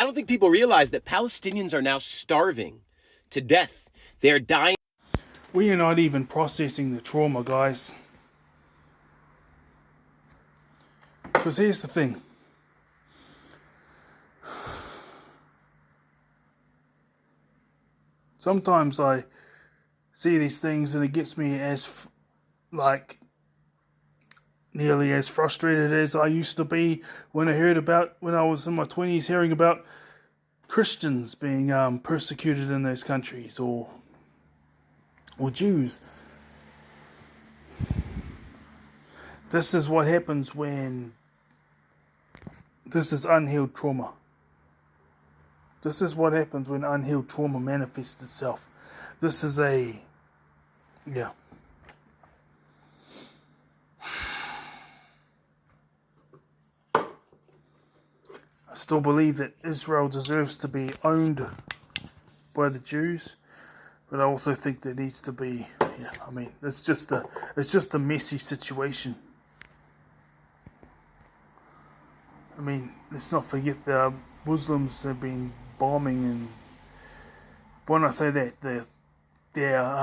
don't think people realize that Palestinians are now starving to death. They're dying. We are not even processing the trauma, guys. Because here's the thing. Sometimes I see these things and it gets me nearly as frustrated as I used to be when I was in my 20s, hearing about Christians being persecuted in those countries, or Jews. This is what happens when this is unhealed trauma. This is what happens when unhealed trauma manifests itself. This is I still believe that Israel deserves to be owned by the Jews, but I also think there needs to be, it's just a messy situation. Let's not forget the Muslims have been bombing, and when I say that, their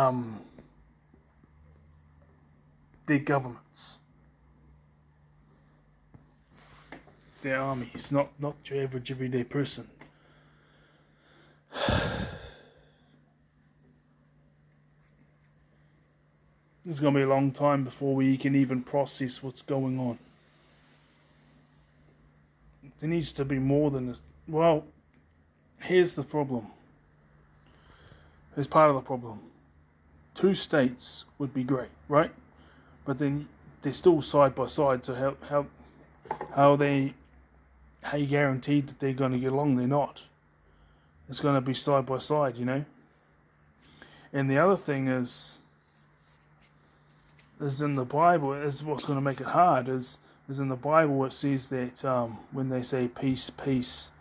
governments, their armies, not your average everyday person. It's going to be a long time before we can even process what's going on. There needs to be more than this. Well, here's the problem. Here's part of the problem. 2 states would be great, right? But then they're still side by side. So how you guaranteed that they're going to get along? They're not. It's going to be side by side, And the other thing is in the Bible, is what's going to make it hard, is in the Bible it says that when they say peace, peace,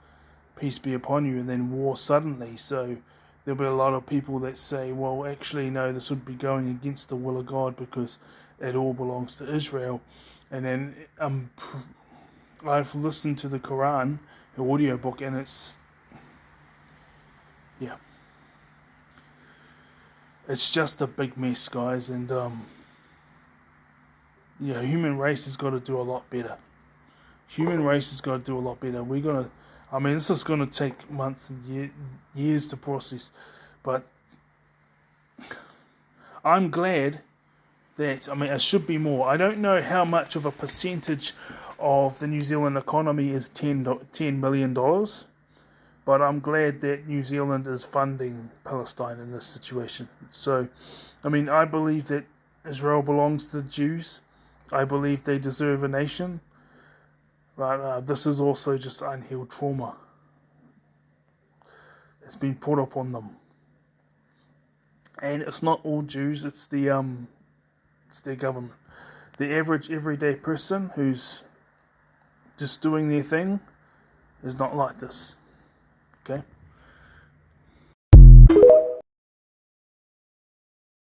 peace be upon you, and then war suddenly. So there'll be a lot of people that say, well, actually, no, this would be going against the will of God because it all belongs to Israel. And then I've listened to the Quran, the audio book, and it's just a big mess, guys. And human race has got to do a lot better. This is going to take months and years to process, but I'm glad that, it should be more. I don't know how much of a percentage of the New Zealand economy is $10 million, but I'm glad that New Zealand is funding Palestine in this situation. So, I believe that Israel belongs to the Jews. I believe they deserve a nation. But this is also just unhealed trauma that's been put up on them. And it's not all Jews, it's their government. The average everyday person who's just doing their thing is not like this. Okay?